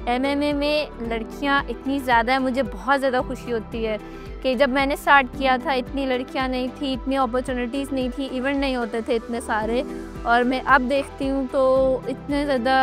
MMA में लड़कियां इतनी ज़्यादा है, मुझे बहुत ज़्यादा खुशी होती है कि जब मैंने स्टार्ट किया था इतनी लड़कियां नहीं थी, इतनी अपॉर्चुनिटीज़ नहीं थी, इवेंट नहीं होते थे इतने सारे। और मैं अब देखती हूँ तो इतने ज़्यादा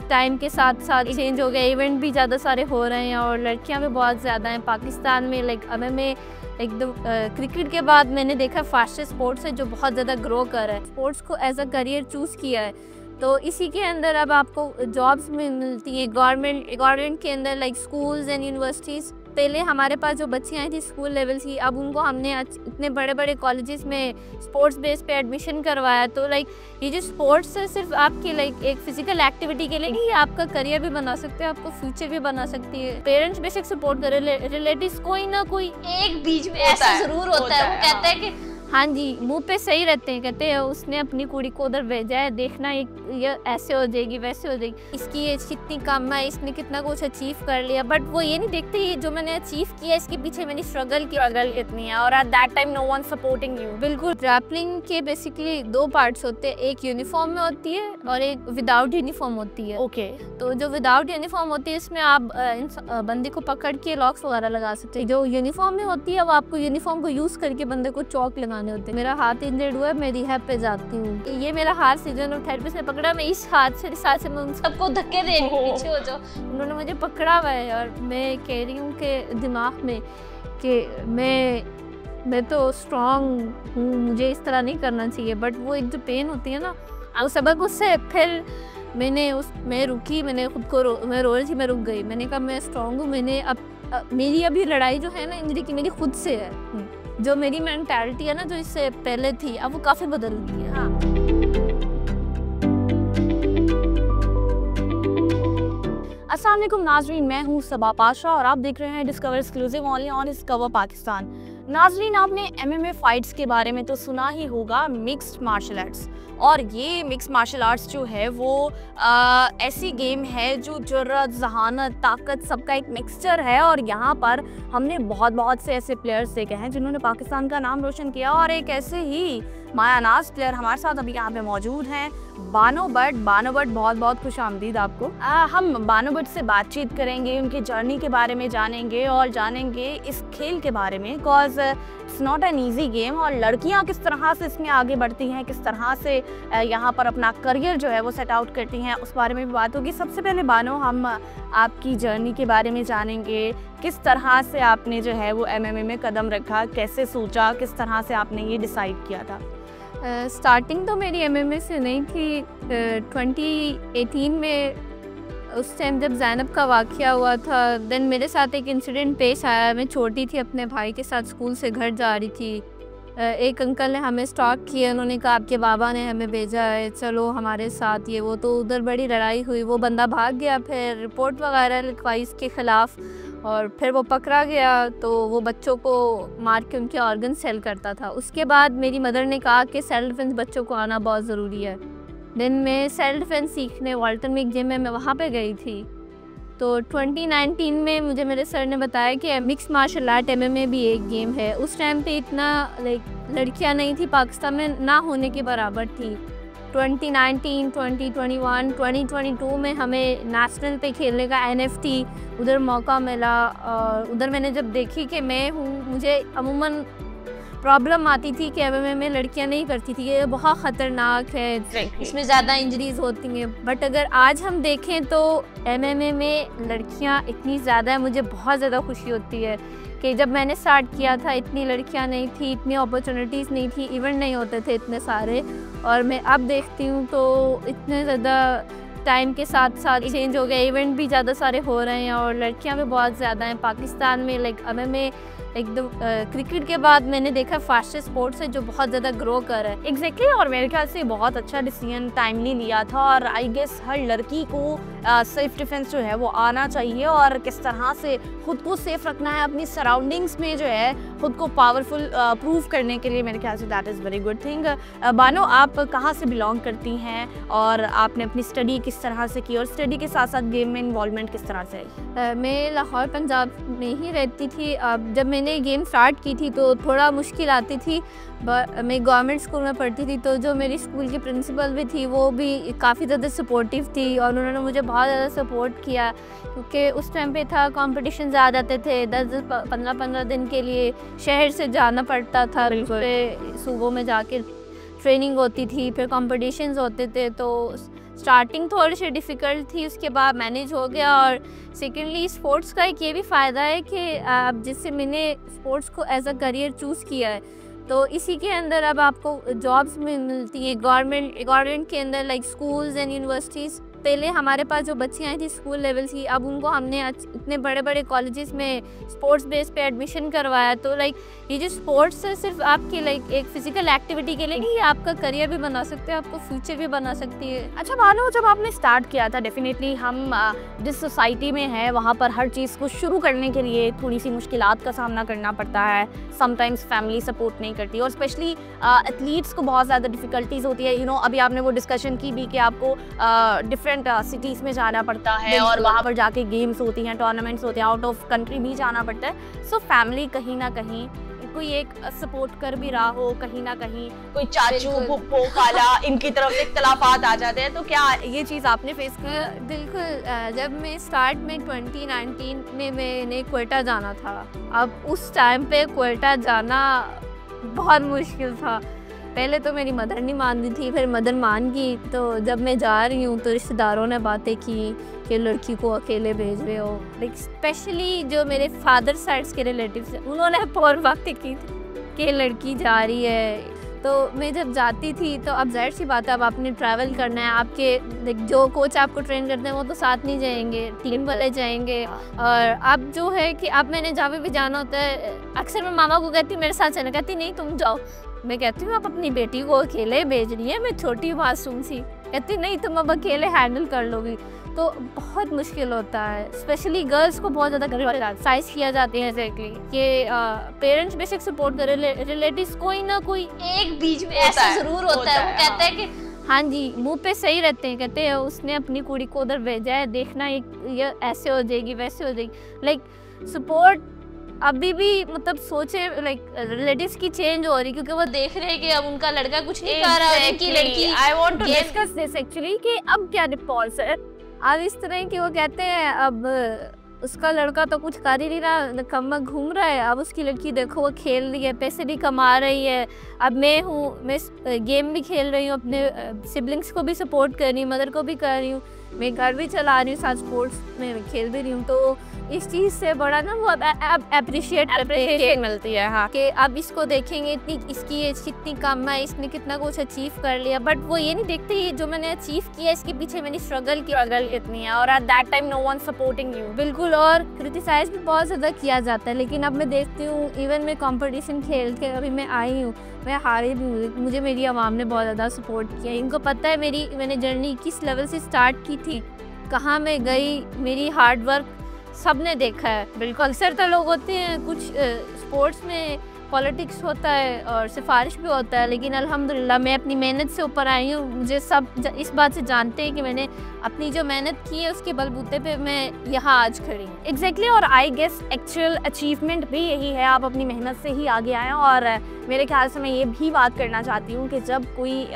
टाइम के साथ साथ चेंज हो गया, इवेंट भी ज़्यादा सारे हो रहे हैं और लड़कियां भी बहुत ज़्यादा हैं पाकिस्तान में। लाइक एमएमए एकदम क्रिकेट के बाद मैंने देखा फास्टेस्ट स्पोर्ट्स है जो बहुत ज़्यादा ग्रो कर रहा है। स्पोर्ट्स को एज अ करियर चूज़ किया है तो इसी के अंदर अब आपको जॉब्स में मिलती है गवर्नमेंट के अंदर, लाइक स्कूल्स एंड यूनिवर्सिटीज़। पहले हमारे पास जो बच्चियाँ थी स्कूल लेवल की, अब उनको हमने इतने बड़े बड़े कॉलेजेस में स्पोर्ट्स बेस पे एडमिशन करवाया। तो लाइक ये जो स्पोर्ट्स है सिर्फ आपकी लाइक एक फिजिकल एक्टिविटी के लिए ही, आपका करियर भी बना सकते हैं, आपको फ्यूचर भी बना सकती है। पेरेंट्स बेसिक सपोर्ट करें, रिलेटिव्स कोई ना कोई एक बीच में ऐसा ज़रूर होता है, वो कहता है कि हाँ जी, मुंह पे सही रहते हैं, कहते हैं उसने अपनी कुड़ी को उधर भेजा है, देखना ये ऐसे हो जाएगी वैसे हो जाएगी, इसकी एज कितनी कम है, इसने कितना कुछ अचीव कर लिया। बट वो ये नहीं देखते ये जो मैंने अचीव किया इसके पीछे मैंने स्ट्रगल कितनी है और at that time no one supporting you. बिल्कुल, ग्रैपलिंग के बेसिकली दो पार्ट्स होते हैं, एक यूनिफॉर्म में होती है और एक विदाउट यूनिफॉर्म होती है। ओके, तो जो विदाउट यूनिफॉर्म होती है इसमें आप बंदे को पकड़ के लॉक्स वगैरह लगा सकते हैं। जो यूनिफॉर्म में होती है वो आपको यूनिफॉर्म को यूज़ करके बंदे को चौक लगाने होते हैं। मेरा हाथ इंजर्ड हुआ है, मैं रिहैब पे जाती हूँ। ये मेरा हाथ से जो थेरेपिस्ट ने पकड़ा, मैं इस हाथ से मैं उन सबको धक्के दे रही हूँ, पीछे हो जाओ, उन्होंने मुझे पकड़ा हुआ है। और मैं कह रही हूँ कि दिमाग में कि मैं तो स्ट्रॉन्ग हूँ, मुझे इस तरह नहीं करना चाहिए। बट वो एक जो पेन होती है ना, उस सबक उससे फिर मैं रुकी, मैंने खुद को मैं रो रही थी, मैं रुक गई। मैंने कहा मैं स्ट्रॉन्ग हूँ, मैंने अब मेरी अभी लड़ाई जो है ना इंजरी की, मेरी खुद से है। जो मेरी मेंटालिटी है ना जो इससे पहले थी, अब वो काफ़ी बदल गई है। हाँ, अस्सलाम वालेकुम नाजरीन, मैं हूँ सबा पाशा और आप देख रहे हैं discover exclusive only on discover Pakistan. नाजरीन, आपने एमएमए फाइट्स के बारे में तो सुना ही होगा, मिक्स्ड मार्शल आर्ट्स। और ये मिक्स्ड मार्शल आर्ट्स जो है वो ऐसी गेम है जो जुर्रत, ज़हानत, ताकत सबका एक मिक्सचर है। और यहाँ पर हमने बहुत से ऐसे प्लेयर्स देखे हैं जिन्होंने पाकिस्तान का नाम रोशन किया। और एक ऐसे ही मायानाज प्लेयर हमारे साथ अभी यहाँ पे मौजूद हैं, बानो भट्ट। बहुत खुश आमदीद आपको। हम बानो भट्ट से बातचीत करेंगे, उनकी जर्नी के बारे में जानेंगे और जानेंगे इस खेल के बारे में, because it's not an easy game. और लड़कियां किस तरह से इसमें आगे बढ़ती हैं, किस तरह से यहाँ पर अपना करियर जो है वो सेट आउट करती हैं, उस बारे में भी बात होगी। सबसे पहले बानो, हम आपकी जर्नी के बारे में जानेंगे, किस तरह से आपने जो है वो एमएमए में कदम रखा, कैसे सोचा, किस तरह से आपने ये डिसाइड किया था? स्टार्टिंग तो मेरी एमएमए से नहीं थी। 2018 में उस टाइम जब ज़ैनब का वाक़या हुआ था, देन मेरे साथ एक इंसिडेंट पेश आया। मैं छोटी थी, अपने भाई के साथ स्कूल से घर जा रही थी। एक अंकल ने हमें स्टॉक किया, उन्होंने कहा आपके बाबा ने हमें भेजा है, चलो हमारे साथ ये वो। तो उधर बड़ी लड़ाई हुई, वो बंदा भाग गया, फिर रिपोर्ट वगैरह लिखवाई इसके ख़िलाफ़ और फिर वो पकड़ा गया। तो वो बच्चों को मार के उनके ऑर्गन सेल करता था। उसके बाद मेरी मदर ने कहा कि सेल्फ डिफेंस बच्चों को आना बहुत ज़रूरी है। दिन में सेल्फ डिफेंस सीखने वाल्टन में एक जिम है, मैं वहाँ पे गई थी। तो 2019 में मुझे मेरे सर ने बताया कि मिक्स मार्शल आर्ट एमएमए भी एक गेम है। उस टाइम पे इतना लाइक लड़कियाँ नहीं थी पाकिस्तान में, ना होने के बराबर थी। 2019, 2021, 2022 में हमें नेशनल पे खेलने का NFT उधर मौका मिला। और उधर मैंने जब देखी कि मैं हूँ, मुझे अमूमन प्रॉब्लम आती थी कि एमएमए में लड़कियां नहीं करती थी, ये बहुत ख़तरनाक है, इसमें ज़्यादा इंजरीज होती हैं। बट अगर आज हम देखें तो एमएमए में लड़कियां इतनी ज़्यादा है, मुझे बहुत ज़्यादा खुशी होती है कि जब मैंने स्टार्ट किया था इतनी लड़कियां नहीं थी, इतनी अपॉर्चुनिटीज़ नहीं थी, इवेंट नहीं होते थे इतने सारे। और मैं अब देखती हूँ तो इतने ज़्यादा टाइम के साथ साथ चेंज हो गया, इवेंट भी ज़्यादा सारे हो रहे हैं और लड़कियां भी बहुत ज़्यादा हैं पाकिस्तान में। लाइक एमएमए एकदम क्रिकेट के बाद मैंने देखा फास्टेस्ट स्पोर्ट्स है जो बहुत ज़्यादा ग्रो कर रहा है। एग्जैक्टली और मेरे ख्याल से बहुत अच्छा डिसीजन टाइमली लिया था। और आई गेस हर लड़की को सेल्फ डिफेंस जो है वो आना चाहिए और किस तरह से खुद को सेफ रखना है अपनी सराउंडिंग्स में, जो है खुद को पावरफुल प्रूव करने के लिए। मेरे ख्याल say that is very good thing. Bano, आप कहाँ से बिलोंग करती हैं और आपने अपनी स्टडी किस तरह से की और स्टडी के साथ साथ गेम में इन्वॉल्वमेंट किस तरह से? मैं लाहौर पंजाब में ही रहती थी। जब मैं मैंने गेम स्टार्ट की थी तो थोड़ा मुश्किल आती थी। मैं गवर्नमेंट स्कूल में पढ़ती थी, तो जो मेरी स्कूल की प्रिंसिपल भी थी वो भी काफ़ी ज़्यादा सपोर्टिव थी और उन्होंने मुझे बहुत ज़्यादा सपोर्ट किया, क्योंकि उस टाइम पे था कंपटीशन ज़्यादा आते थे। 10-15 दिन के लिए शहर से जाना पड़ता था, दूसरे सूबों में जाके ट्रेनिंग होती थी, फिर कॉम्पिटिशन्स होते थे। तो स्टार्टिंग थोड़ी सी डिफ़िकल्ट थी, उसके बाद मैनेज हो गया। और सेकेंडली स्पोर्ट्स का एक ये भी फ़ायदा है कि अब जिससे मैंने स्पोर्ट्स को एज अ करियर चूज़ किया है, तो इसी के अंदर अब आपको जॉब्स में मिलती हैं गवर्नमेंट के अंदर, लाइक स्कूल्स एंड यूनिवर्सिटीज़। पहले हमारे पास जो बच्चियाँ आई थी स्कूल लेवल की, अब उनको हमने इतने बड़े बड़े कॉलेजेस में स्पोर्ट्स बेस पे एडमिशन करवाया। तो लाइक ये जो स्पोर्ट्स है सिर्फ आपकी लाइक एक फिजिकल एक्टिविटी के लिए नहीं, आपका करियर भी बना सकते हैं, आपको फ्यूचर भी बना सकती है। अच्छा मानो, जब आपने स्टार्ट किया था, डेफिनेटली हम जिस सोसाइटी में है वहाँ पर हर चीज़ को शुरू करने के लिए थोड़ी सी मुश्किलात का सामना करना पड़ता है। समटाइम्स फैमिली सपोर्ट नहीं करती और स्पेशली एथलीट्स को बहुत ज़्यादा डिफ़िकल्टीज़ होती है। अभी आपने वो डिस्कशन की भी कि आपको डिफरेंट सिटीज़ में जाना पड़ता है और वहाँ पर जाके गेम्स होती हैं, टूर्नामेंट्स होते हैं, आउट ऑफ कंट्री भी जाना पड़ता है। सो फैमिली कहीं ना कहीं कोई एक सपोर्ट कर भी रहा हो, कहीं ना कहीं कोई चाचू फूफो खाला इनकी तरफ से इख्तलाफात आ जाते हैं। तो क्या ये चीज़ आपने फेस की? बिल्कुल। जब मैं स्टार्ट में 2019 में मैंने क्वेटा जाना था। अब उस टाइम पे क्वेटा जाना बहुत मुश्किल था। पहले तो मेरी मदर नहीं मान रही थी, फिर मदर मान गई। तो जब मैं जा रही हूँ तो रिश्तेदारों ने बातें की कि लड़की को अकेले भेज रहे हो। लाइक स्पेशली जो मेरे फादर साइड्स के रिलेटिव्स हैं, उन्होंने बहुत बातें की थी कि लड़की जा रही है। तो मैं जब जाती थी तो अब जाहिर सी बात है, अब आपने ट्रैवल करना है, आपके जो कोच आपको ट्रेन करते हैं वो तो साथ नहीं जाएंगे, टीम वाले जाएंगे। और अब जो है कि अब मैंने जहाँ पे भी जाना होता है, अक्सर मैं मामा को कहती हूँ मेरे साथ चलना, कहती नहीं तुम जाओ। मैं कहती हूँ आप अपनी बेटी को अकेले भेज रही है, मैं छोटी मासूम सी। कहती नहीं तुम अब अकेले हैंडल कर लोगी। तो बहुत मुश्किल होता है, स्पेशली गर्ल्स को बहुत ज़्यादा क्रिटिसाइज किया जाते हैं एग्जैक्टली कि पेरेंट्स बेसिक सपोर्ट करें, रिलेटिव्स कोई ना कोई एक बीच में ऐसा ज़रूर होता है। वो कहता है कि हाँ जी, मुंह पे सही रहते हैं, कहते हैं उसने अपनी कुड़ी को उधर भेजा है, देखना ये ऐसे हो जाएगी वैसे हो जाएगी। लाइक सपोर्ट अभी भी मतलब सोचे लाइक रिलेटिव्स की चेंज हो रही, क्योंकि वो देख रहे हैं कि अब उनका लड़का कुछ नहीं कर रहा है, उनकी लड़की। I want to discuss this actually कि अब क्या रिस्पॉन्स है। अब इस तरह की वो कहते हैं अब उसका लड़का तो कुछ कर ही नहीं रहा, कम्मा घूम रहा है, अब उसकी लड़की देखो वो खेल रही है, पैसे भी कमा रही है। अब मैं गेम भी खेल रही हूँ, अपने सिबलिंग्स को भी सपोर्ट कर रही हूँ, मदर को भी कर रही हूँ, मैं घर भी चला रही हूँ, साथ स्पोर्ट्स में खेल भी रही हूँ। तो इस चीज़ से बड़ा ना वो अब अप्रिशिएट मिलती है। हाँ, कि अब इसको देखेंगे इतनी इसकी एज कितनी कम है, इसने कितना कुछ अचीव कर लिया। बट वो ये नहीं देखते जो मैंने अचीव किया इसके पीछे मैंने स्ट्रगल इतनी है और at that time no one supporting you. बिल्कुल। और क्रिटिसाइज भी बहुत ज़्यादा किया जाता है, लेकिन अब मैं देखती हूँ इवन मैं कंपटीशन खेल के अभी मैं आई हूँ, मैं हारी भी हुई, मुझे मेरी आवाम ने बहुत ज़्यादा सपोर्ट किया। इनको पता है मैंने जर्नी किस लेवल से स्टार्ट की थी, कहाँ मैं गई, मेरी हार्ड वर्क सब ने देखा है। बिल्कुल। अक्सर तो लोग होते हैं कुछ स्पोर्ट्स में पॉलिटिक्स होता है और सिफारिश भी होता है, लेकिन अल्हम्दुलिल्लाह मैं अपनी मेहनत से ऊपर आई हूँ। मुझे सब इस बात से जानते हैं कि मैंने अपनी जो मेहनत की है उसके बलबूते पे मैं यहाँ आज खड़ी हूँ। एग्जैक्टली। और आई गेस एक्चुअल अचीवमेंट भी यही है, आप अपनी मेहनत से ही आगे आए। और मेरे ख्याल से मैं ये भी बात करना चाहती हूँ कि जब कोई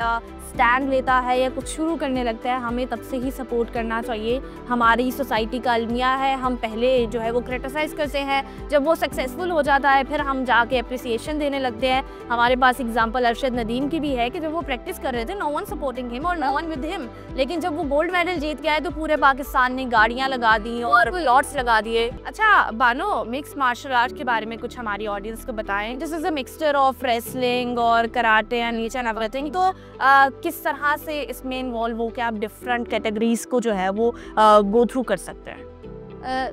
स्टैंड लेता है या कुछ शुरू करने लगता है, हमें तब से ही सपोर्ट करना चाहिए। हमारी सोसाइटी का अलमिया है, हम पहले जो है वो क्रिटिसाइज करते हैं, जब वो सक्सेसफुल हो जाता है फिर हम जाके अप्रिसिएशन देने लगते हैं। हमारे पास एग्जांपल अरशद नदीम की भी है कि जब वो प्रैक्टिस कर रहे थे नो वन सपोर्टिंग हिम और नो वन विद हिम, लेकिन जब वो गोल्ड मेडल जीत के आए तो पूरे पाकिस्तान ने गाड़ियाँ लगा दी और लॉट्स लगा दिए। अच्छा बानो, मिक्स मार्शल आर्ट के बारे में कुछ हमारी ऑडियंस को बताएं। This is a mixture of wrestling और karate and each and everything. तो किस तरह से इसमें इन्वॉल्व हो के आप डिफरेंट कैटेगरीज को जो है वो गो थ्रू कर सकते हैं?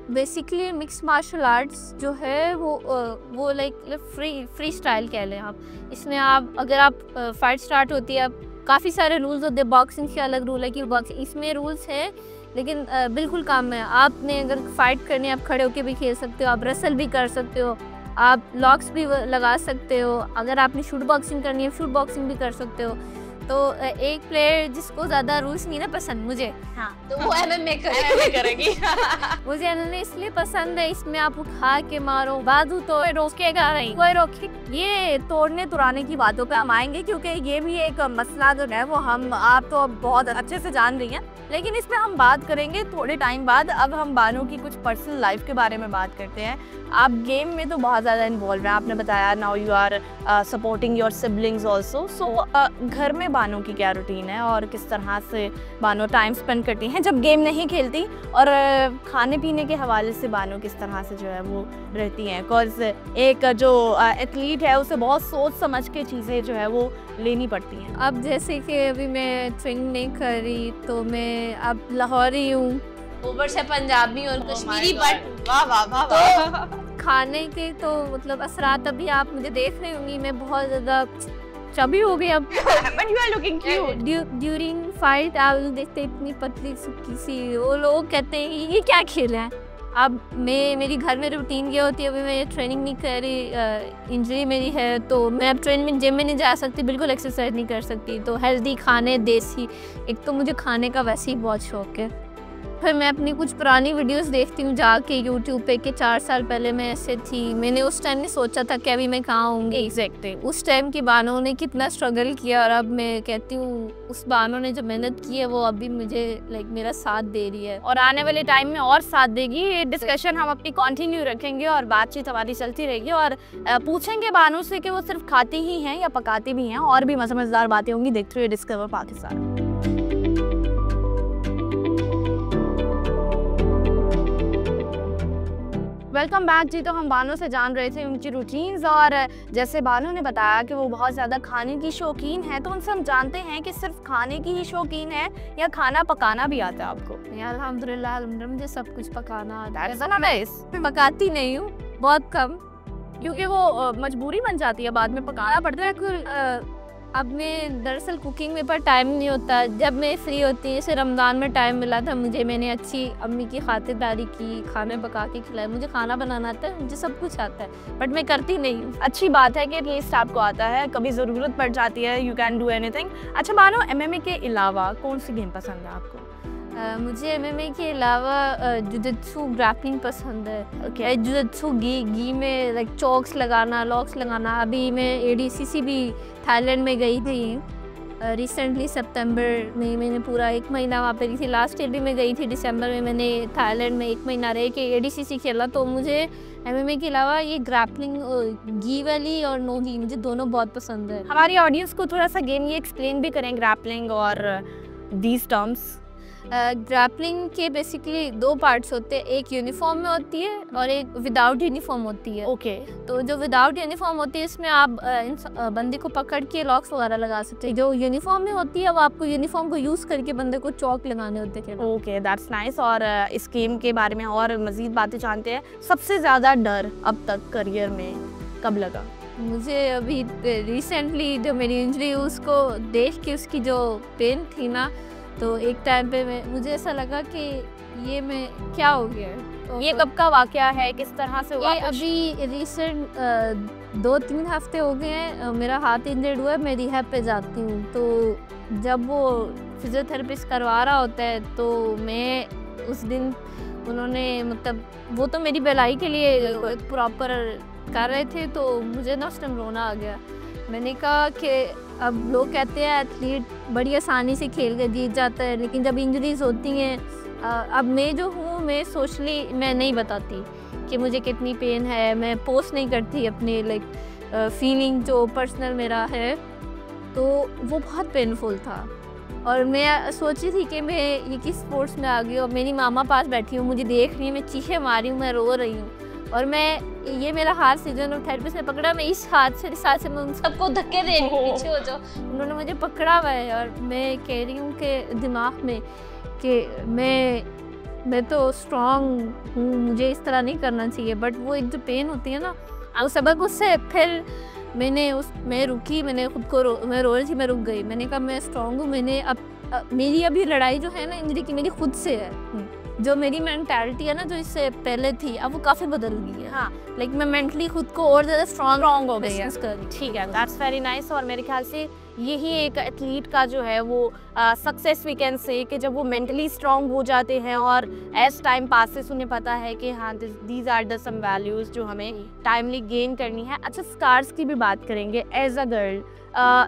बेसिकली मिक्स मार्शल आर्ट्स जो है वो लाइक फ्री स्टाइल कह लें आप। इसमें आप अगर आप फाइट स्टार्ट होती है, आप काफ़ी सारे रूल्स होते हैं। बॉक्सिंग के अलग रूल है कि बॉक्सिंग इसमें रूल्स हैं, लेकिन बिल्कुल काम है। आपने अगर फाइट करनी है आप खड़े होकर भी खेल सकते हो, आप रेसल भी कर सकते हो, आप लॉक्स भी लगा सकते हो। अगर आपने शूट बॉक्सिंग करनी है शूट बॉक्सिंग भी कर सकते हो। तो एक प्लेयर जिसको ज़्यादा रूल्स नहीं ना पसंद मुझे, हाँ तो वो MMA करेगी। मुझे MMA इसलिए पसंद है, इसमें आप उठा के मारो, बाजू तो रोकेगा नहीं कोई रोके। ये तोड़ने तुराने की बातों पे हम आएंगे क्योंकि ये भी एक मसला जो है वो हम आप तो अब बहुत अच्छे से जान रही हैं, लेकिन इसमें हम बात करेंगे थोड़े टाइम बाद। अब हम बानो की कुछ पर्सनल लाइफ के बारे में बात करते हैं। आप गेम में तो बहुत ज़्यादा इन्वॉल्व हैं, आपने बताया now you are supporting your siblings also. So घर में बानो की क्या रूटीन है और किस तरह से बानो टाइम स्पेंड करती हैं जब गेम नहीं खेलती, और खाने पीने के हवाले से बानो किस तरह से जो है वो रहती हैं? बिकॉज एक जो एथलीट है उसे बहुत सोच समझ के चीज़ें जो है वो लेनी पड़ती हैं। अब जैसे कि अभी मैं ट्रेनिंग नहीं कर रही, तो मैं अब लाहौरी हूँ, ऊपर से पंजाबी और कश्मीरी, बट वाह वाह वाह वाह। खाने के तो मतलब असरात अभी आप मुझे देख रही होंगी, मैं बहुत ज़्यादा चबी हो गई अब। But you are looking cute. During fight आप देखते इतनी पतली सुक्की सी, वो लोग कहते हैं ये क्या खेल है। अब मेरी घर में रूटीन ये होती है, अभी मैं ट्रेनिंग नहीं कर रही, इंजरी मेरी है, तो मैं अब ट्रेनिंग में जिम में नहीं जा सकती, बिल्कुल एक्सरसाइज नहीं कर सकती। तो हेल्दी खाने, देसी, एक तो मुझे खाने का वैसे ही बहुत शौक है। फिर मैं अपनी कुछ पुरानी वीडियोस देखती हूँ जाके यूट्यूब पे कि 4 साल पहले मैं ऐसे थी। मैंने उस टाइम नहीं सोचा था कि अभी मैं कहाँ होंगी एग्जैक्टली। उस टाइम की बानो ने कितना स्ट्रगल किया, और अब मैं कहती हूँ उस बानो ने जो मेहनत की है वो अभी मुझे मेरा साथ दे रही है और आने वाले टाइम में और साथ देगी। ये डिस्कशन हम अपनी कंटिन्यू रखेंगे और बातचीत हमारी चलती रहेगी, और पूछेंगे बानो से कि वो सिर्फ खाती ही हैं या पकाती भी हैं, और भी मज़ेदार बातें होंगी। देखते हुए डिस्कवर पाकिस्तान। वेलकम बैक जी। तो हम बानो से जान रहे थे उनकी रूटीन्स, और जैसे बानो ने बताया कि वो बहुत ज़्यादा खाने की शौकीन है, तो उनसे हम जानते हैं कि सिर्फ खाने की ही शौकीन है या खाना पकाना भी आता है आपको? अल्हम्दुलिल्लाह मुझे सब कुछ पकाना आता है। मैं पकाती नहीं हूँ, बहुत कम, क्योंकि वो मजबूरी बन जाती है, बाद में पकाना पड़ता है। अब मैं दरअसल कुकिंग में पर टाइम नहीं होता। जब मैं फ्री होती है, जैसे रमज़ान में टाइम मिला था मुझे, मैंने अच्छी अम्मी की खातिरदारी की, खाने पका के खिलाए। मुझे खाना बनाना आता है, मुझे सब कुछ आता है, बट मैं करती नहीं हूँ। अच्छी बात है कि एटलीस्ट आपको आता है, कभी ज़रूरत पड़ जाती है, यू कैन डू एनीथिंग। अच्छा बानो, MMA के अलावा कौन सी गेम पसंद है आपको? मुझे MMA के अलावा जुजुत्सु ग्रैपलिंग पसंद है। जुजुत्सु गी में चॉक्स लगाना, लॉक्स लगाना। अभी मैं ADCC भी थाईलैंड में गई थी रिसेंटली, सितंबर में मैंने पूरा 1 महीना वहाँ पे रही थी। लास्ट ईयर भी मैं गई थी दिसंबर में, मैंने थाईलैंड में 1 महीना रह के ADCC खेला। तो मुझे MMA के अलावा ये ग्रैपलिंग, गी वाली और नो गी, मुझे दोनों बहुत पसंद है। हमारी ऑडियंस को थोड़ा सा गेम ये एक्सप्लेन भी करें, ग्रैपलिंग और दीज टर्म्स। ग्रैपलिंग के बेसिकली 2 पार्ट्स होते हैं, एक यूनिफॉर्म में होती है और एक विदाउट यूनिफॉर्म होती है। ओके। तो जो विदाउट यूनिफॉर्म होती है इसमें आप बंदे को पकड़ के लॉक्स वगैरह लगा सकते हैं। जो यूनिफॉर्म में होती है वो आपको यूनिफॉर्म को यूज़ करके बंदे को चौक लगाने होते हैं। Okay, that's nice. और इस गेम के बारे में और मज़ीद बातें जानते हैं। सबसे ज़्यादा डर अब तक करियर में कब लगा? मुझे अभी रिसेंटली जो मेरी इंजरी हुई उसको देख के, उसकी जो पेन थी ना, तो एक टाइम पे मुझे ऐसा लगा कि ये मैं क्या हो गया। तो ये कब का वाकया है, किस तरह से हुआ? ये अभी रिसेंट 2-3 हफ्ते हो गए हैं। मेरा हाथ इंजर्ड हुआ है, मैं रिहैब पे जाती हूँ। तो जब वो फिजियोथेरेपिस्ट करवा रहा होता है तो मैं उस दिन, उन्होंने मतलब वो तो मेरी भलाई के लिए प्रॉपर कर रहे थे, तो मुझे ना उस टाइम रोना आ गया। मैंने कहा कि अब लोग कहते हैं एथलीट बड़ी आसानी से खेल के जीत जाता है, लेकिन जब इंजरीज़ होती हैं, अब मैं जो हूँ, मैं सोशली मैं नहीं बताती कि मुझे कितनी पेन है, मैं पोस्ट नहीं करती अपने फीलिंग जो पर्सनल मेरा है। तो वो बहुत पेनफुल था, और मैं सोची थी कि मैं ये किस स्पोर्ट्स में आ गई, और मेरी मामा पास बैठी हूँ, मुझे देख रही है, मैं चीखें मारी हूँ, मैं रो रही हूँ, और ये मेरा हाथ फिजियोथेरेपिस्ट ने पकड़ा, मैं इस हाथ से मैं उन सबको धक्के दे रही हूँ, पीछे हो जाओ, उन्होंने मुझे पकड़ा हुआ है। और मैं कह रही हूँ कि दिमाग में कि मैं तो स्ट्रॉन्ग हूँ, मुझे इस तरह नहीं करना चाहिए। बट वो एक जो पेन होती है ना, उस सबक उससे फिर मैं रुकी, मैंने खुद को मैं रो रही थी, मैं रुक गई। मैंने कहा मैं स्ट्रॉन्ग हूँ, मैंने मेरी अभी लड़ाई जो है ना इंजरी की, मेरी खुद से है। जो मेरी मेंटालिटी है ना, जो इससे पहले थी, अब वो काफ़ी बदल गई है। हाँ, लाइक मैं मेंटली खुद को और ज़्यादा स्ट्रॉन्ग हो गई है। ठीक है, दैट्स वेरी नाइस। और मेरे ख्याल से यही एक एथलीट का जो है वो सक्सेस वी कैन से, कि जब वो मेंटली स्ट्रांग हो जाते हैं और एज टाइम पासेस उन्हें पता है कि हाँ these are the some values जो हमें टाइमली गेन करनी है। अच्छा, स्कार्स की भी बात करेंगे। एज अ गर्ल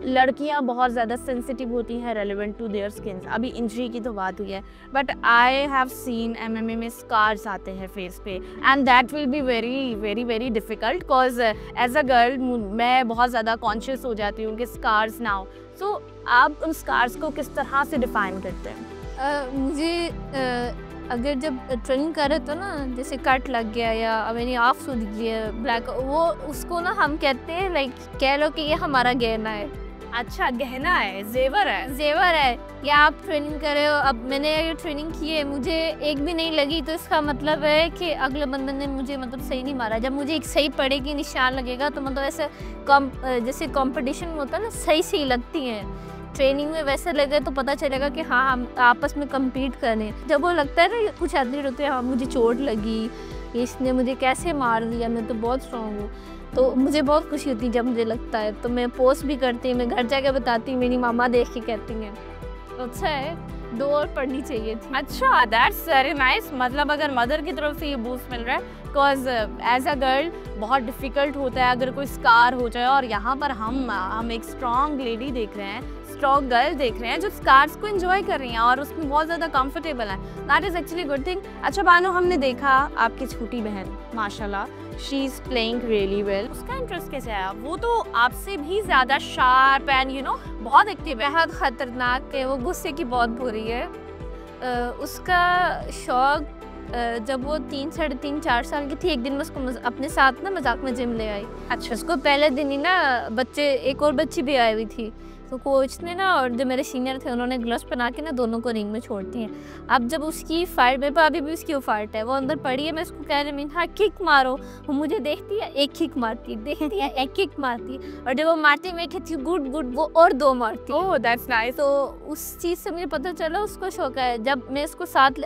लड़कियां बहुत ज़्यादा सेंसिटिव होती हैं रेलिवेंट टू देयर स्किन। अभी इंजरी की तो बात हुई है, but I have seen MMA में स्कार्स आते हैं फेस पे, and that will be very very very difficult because as a girl मैं बहुत ज़्यादा कॉन्शियस हो जाती हूँ उनके स्कार्स नाउ। सो आप उन स्कार्स को किस तरह से डिफ़ाइन करते हैं? मुझे अगर जब ट्रेनिंग कर रहे तो ना, जैसे कट लग गया या मेरी आँख सूज गई है ब्लैक, वो उसको ना हम कहते हैं लाइक कह लो कि ये हमारा गहना है। अच्छा, गहना है, जेवर है। जेवर है। या आप ट्रेनिंग कर रहे हो, अब मैंने ये ट्रेनिंग की है, मुझे एक भी नहीं लगी तो इसका मतलब है कि अगले बंदे ने मुझे मतलब सही नहीं मारा। जब मुझे एक सही पड़ेगी, निशान लगेगा, तो मतलब ऐसे जैसे कंपटीशन में होता है ना, सही सही लगती हैं। ट्रेनिंग में वैसे लगे तो पता चलेगा कि हाँ हम आपस में कम्पीट करें। जब वो लगता है ना, कुछ एथलीट होते हैं, हाँ मुझे चोट लगी, इसने मुझे कैसे मार दिया, मैं तो बहुत स्ट्रॉन्ग हूँ, तो मुझे बहुत खुशी होती है जब मुझे लगता है। तो मैं पोस्ट भी करती हूँ, मैं घर जाकर बताती हूँ, मेरी मामा देख के कहती हैं अच्छा है, 2 और पढ़नी चाहिए थी। अच्छा, दैट्स वेरी नाइस। मतलब अगर मदर की तरफ से ये बूस्ट मिल रहा है, बिकॉज एज अ गर्ल बहुत डिफ़िकल्ट होता है अगर कोई स्कार हो जाए, और यहाँ पर हम एक स्ट्रॉन्ग लेडी देख रहे हैं, स्ट्रॉन्ग गर्ल देख रहे हैं जो स्कार्स को एंजॉय कर रही हैं और उसमें बहुत ज़्यादा कंफर्टेबल है। That is actually good thing. अच्छा बानो, हमने देखा आपकी छोटी बहन माशाल्लाह she is playing really well, उसका इंटरेस्ट कैसे आया? वो तो आपसे भी ज़्यादा शार्प एंड यू नो बहुत एक्टिव है। बहुत ख़तरनाक है, वो गुस्से की बहुत बुरी है। उसका शौक जब वो 3, साढ़े 3, 4 साल की थी, एक दिन मैं उसको अपने साथ ना मजाक में जिम ले आई। अच्छा, उसको पहले दिन ही ना एक और बच्ची भी आई हुई थी, तो कोच ने ना और जो मेरे सीनियर थे उन्होंने ग्लव्स पहना के ना दोनों को रिंग में छोड़ती हैं। अब जब उसकी फाइट, मेरे पास अभी भी उसकी वो फाइट है, वो अंदर पड़ी है, मैं उसको कह रही हूँ हाँ किक मारो, वो मुझे देखती है एक किक मारती है, देखती है एक किक मारती है, और जब वो मारती है मैं कहती हूँ गुड गुड, वो और 2 मारती है। Oh that's nice. तो उस चीज़ से मुझे पता चला उसको शौक है। जब मैं इसको साथ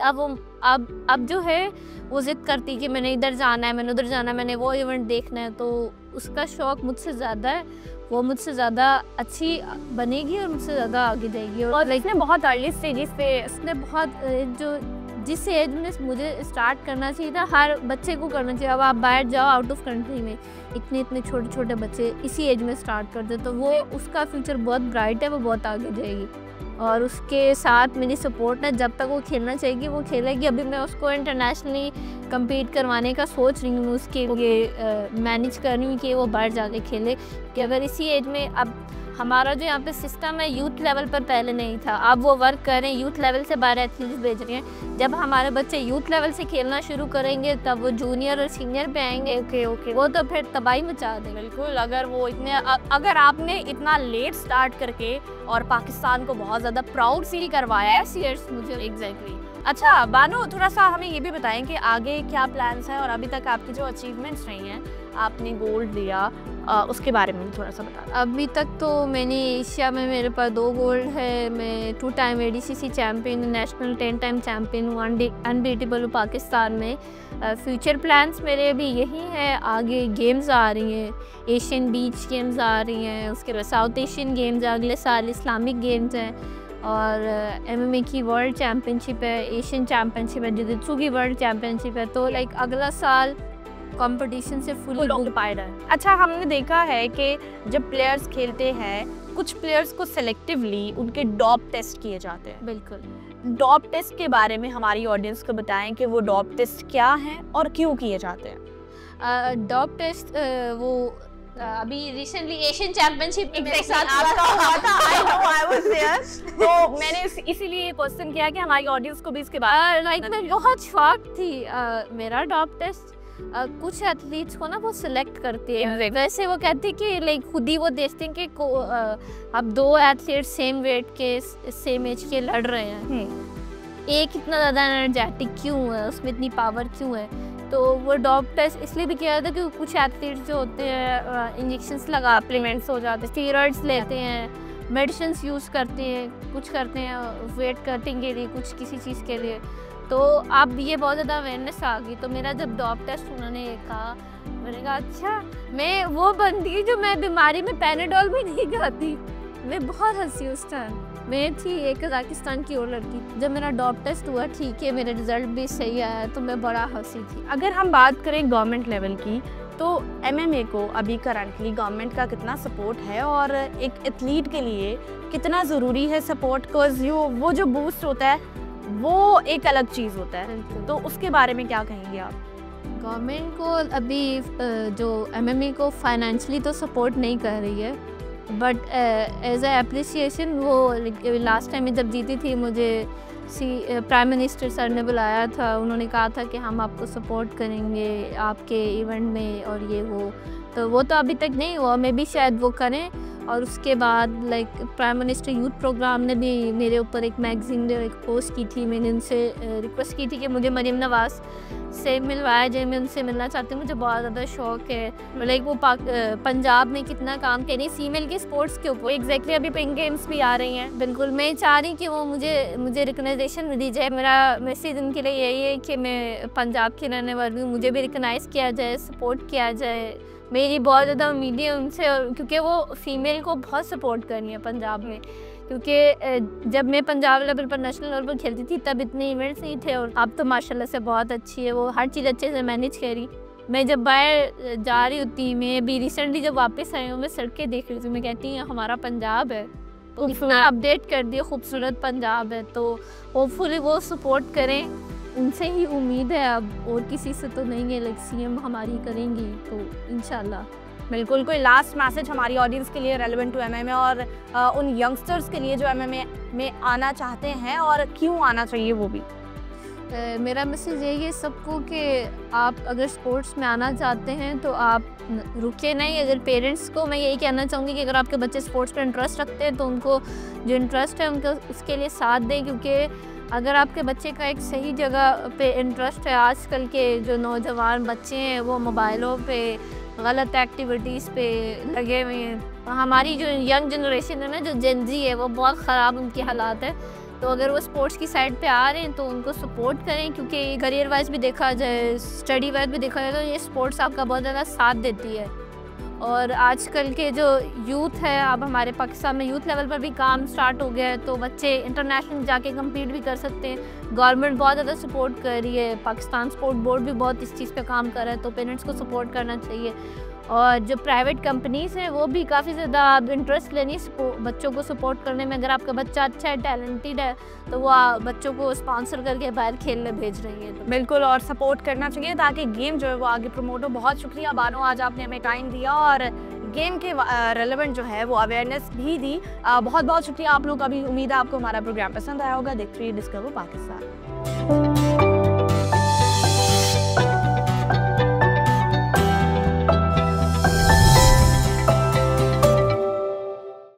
अब जो है वो जिद करती कि मैंने इधर जाना है, मैंने उधर जाना है, मैंने वो इवेंट देखना है, तो उसका शौक मुझसे ज़्यादा है, वो मुझसे ज़्यादा अच्छी बनेगी और मुझसे ज़्यादा आगे जाएगी। और इसने बहुत अर्ली स्टेजेस पे, इसने बहुत जिस एज में मुझे स्टार्ट करना चाहिए था, हर बच्चे को करना चाहिए। अब आप बाहर जाओ आउट ऑफ कंट्री में, इतने इतने छोटे छोटे बच्चे इसी एज में स्टार्ट करते, तो वो उसका फ्यूचर बहुत ब्राइट है, वो बहुत आगे जाएगी। और उसके साथ मेरी सपोर्ट है, जब तक वो खेलना चाहेगी वो खेलेगी। अभी मैं उसको इंटरनेशनली कम्पीट करवाने का सोच रही हूँ, उसके लिए मैनेज कर रही हूँ कि वो बाहर जाके खेले। कि अगर इसी एज में, अब हमारा जो यहाँ पे सिस्टम है यूथ लेवल पर पहले नहीं था, अब वो वर्क कर रहे हैं, यूथ लेवल से बाहर एथलीट्स भेज रहे हैं। जब हमारे बच्चे यूथ लेवल से खेलना शुरू करेंगे तब वो जूनियर और सीनियर पे आएंगे। ओके वो तो फिर तबाही मचा देंगे। बिल्कुल। अगर आपने इतना लेट स्टार्ट करके और पाकिस्तान को बहुत ज़्यादा प्राउड फील करवाया है, सीरियस मुझे एग्जैक्टली। अच्छा बानो, थोड़ा सा हमें ये भी बताएं कि आगे क्या प्लान्स हैं और अभी तक आपकी जो अचीवमेंट्स रही हैं, आपने गोल्ड लिया, उसके बारे में थोड़ा सा बता। अभी तक तो मैंने एशिया में मेरे पास 2 गोल्ड है, मैं 2 time ADCC champion, national 10 time champion हूँ, अनबीटेबल हूँ पाकिस्तान में। फ्यूचर प्लान्स मेरे भी यही हैं, आगे गेम्स आ रही हैं, एशियन बीच गेम्स आ रही हैं, उसके बाद साउथ एशियन गेम्स अगले साल, इस्लामिक गेम्स हैं, और MMA की वर्ल्ड चैम्पियनशिप है, एशियन चैम्पियनशिप है, जिजित्सु की वर्ल्ड चैम्पियनशिप है। तो लाइक अगला साल कंपटीशन से फुल ऑक्यूपाइड है। अच्छा, हमने देखा है कि जब प्लेयर्स खेलते हैं, कुछ प्लेयर्स को सेलेक्टिवली उनके डॉप टेस्ट किए जाते हैं। बिल्कुल। डॉप टेस्ट के बारे में हमारी ऑडियंस को बताएं कि वो डॉप टेस्ट क्या हैं और क्यों किए जाते हैं। डॉप टेस्ट वो अभी रिसेंटली एशियन चैंपियनशिप मेरे साथ हुआ था। I was there। तो मैंने इसीलिए ये क्वेश्चन किया कि हमारी ऑडियंस को भी इसके बारे में मैं बहुत शॉक थी। मेरा डॉप टेस्ट कुछ एथलीट्स को ना वो सिलेक्ट करती है, वैसे वो कहती है कि लाइक खुद ही वो देखते हैं कि अब 2 एथलीट सेम वेट के सेम एज के लड़ रहे हैं, एक इतना ज़्यादा एनर्जेटिक क्यों है, उसमें इतनी पावर क्यों है। तो वो डॉप टेस्ट इसलिए भी किया जाता है कि कुछ एथलीट्स जो होते हैं इंजेक्शंस लगा, सप्लीमेंट्स हो जाते हैं, स्टीरॉइड्स लेते हैं, मेडिसिन्स यूज़ करते हैं, कुछ करते हैं वेट कटिंग के लिए, कुछ किसी चीज़ के लिए। तो अब ये बहुत ज़्यादा अवेयरनेस आ गई। तो मेरा जब डॉप टेस्ट उन्होंने कहा, मैंने कहा अच्छा मैं वो बनती जो मैं बीमारी में पैनाडोल भी नहीं खाती, मैं बहुत हंसी उस टाइम। मैं थी एक कजाकिस्तान की और लड़की। जब मेरा डॉप टेस्ट हुआ ठीक है, मेरा रिजल्ट भी सही आया, तो मैं बड़ा हंसी थी। अगर हम बात करें गवर्नमेंट लेवल की, तो एमएमए को अभी करंटली गवर्नमेंट का कितना सपोर्ट है और एक एथलीट के लिए कितना ज़रूरी है सपोर्ट? बिकॉज वो जो बूस्ट होता है वो एक अलग चीज़ होता है, तो उसके बारे में क्या कहेंगे आप? गवर्नमेंट को अभी जो एमएमए को फाइनेंशियली तो सपोर्ट नहीं कर रही है, बट एज ए एप्रिसिएशन वो लास्ट टाइम में जब जीती थी, मुझे प्राइम मिनिस्टर सर ने बुलाया था। उन्होंने कहा था कि हम आपको सपोर्ट करेंगे आपके इवेंट में और ये वो तो अभी तक नहीं हुआ, मे भी शायद वो करें। और उसके बाद like prime minister youth programme ने भी मेरे ऊपर एक मैगजीन में एक पोस्ट की थी। मैंने उनसे रिक्वेस्ट की थी कि मुझे मरीम नवाज़ से मिलवाया जाए, मैं उनसे मिलना चाहती हूँ, मुझे बहुत ज़्यादा शौक़ है। लाइक वो पंजाब में कितना काम कर रही है फीमेल के स्पोर्ट्स के ऊपर। एग्जैक्टली अभी पिंक गेम्स भी आ रही हैं। बिल्कुल मैं चाह रही कि वो मुझे रिकग्नाइजेशन दी जाए। मेरा मैसेज उनके लिए यही है कि मैं पंजाब की रहने वाली हूँ, मुझे भी रिकगनाइज़ किया जाए, सपोर्ट किया जाए। मेरी बहुत ज़्यादा उम्मीदें हैं उनसे, और क्योंकि वो फ़ीमेल को बहुत सपोर्ट कर रही है पंजाब में। क्योंकि जब मैं पंजाब लेवल पर नेशनल लेवल पर खेलती थी तब इतने इवेंट्स नहीं थे, और अब तो माशाल्लाह से बहुत अच्छी है, वो हर चीज़ अच्छे से मैनेज करी। मैं जब बाहर जा रही होती, मैं अभी रिसेंटली जब वापस आई हूँ, मैं सड़कें देख रही थी, मैं कहती हूँ हमारा पंजाब है, तो इतना अपडेट कर दिया, खूबसूरत पंजाब है। तो होपफुली वो सपोर्ट करें, उनसे ही उम्मीद है अब, और किसी से तो नहीं है। लाइक सीएम हमारी करेंगी तो इंशाल्लाह। बिल्कुल। कोई लास्ट मैसेज हमारी ऑडियंस के लिए रेलेवेंट टू एमएमए और उन यंगस्टर्स के लिए जो एमएमए में आना चाहते हैं और क्यों आना चाहिए वो भी? मेरा मैसेज यही है सबको कि आप अगर स्पोर्ट्स में आना चाहते हैं तो आप रुके नहीं। अगर पेरेंट्स को मैं यही कहना चाहूँगी कि अगर आपके बच्चे स्पोर्ट्स में इंटरेस्ट रखते हैं तो उनको जो इंटरेस्ट है उनको उसके लिए साथ दें। क्योंकि अगर आपके बच्चे का एक सही जगह पे इंटरेस्ट है, आजकल के जो नौजवान बच्चे हैं वो मोबाइलों पे गलत एक्टिविटीज़ पे लगे हुए हैं। हमारी जो यंग जनरेशन है ना, जो जेन ज़ी है, वो बहुत ख़राब उनकी हालात है। तो अगर वो स्पोर्ट्स की साइड पे आ रहे हैं तो उनको सपोर्ट करें, क्योंकि करियर वाइज भी देखा जाए, स्टडी वाइज भी देखा जाए, तो ये स्पोर्ट्स आपका बहुत ज़्यादा साथ देती है। और आजकल के जो यूथ है, अब हमारे पाकिस्तान में यूथ लेवल पर भी काम स्टार्ट हो गया है, तो बच्चे इंटरनेशनल जाके कम्पीट भी कर सकते हैं। गवर्नमेंट बहुत ज़्यादा सपोर्ट कर रही है, पाकिस्तान स्पोर्ट बोर्ड भी बहुत इस चीज़ पे काम कर रहा है, तो पेरेंट्स को सपोर्ट करना चाहिए। और जो प्राइवेट कंपनीज़ हैं वो भी काफ़ी ज़्यादा इंटरेस्ट लेनी बच्चों को सपोर्ट करने में। अगर आपका बच्चा अच्छा है, टैलेंटेड है, तो वो बच्चों को स्पॉन्सर करके बाहर खेलने भेज रही है। तो बिल्कुल, और सपोर्ट करना चाहिए ताकि गेम जो है वो आगे प्रमोट हो। बहुत शुक्रिया बानो, आज आपने हमें टाइम दिया और गेम के रेलेवेंट जो है वो अवेयरनेस भी दी। बहुत बहुत शुक्रिया आप लोग का भी। उम्मीद है आपको हमारा प्रोग्राम पसंद आया होगा। देखते रहिए डिस्कवर पाकिस्तान।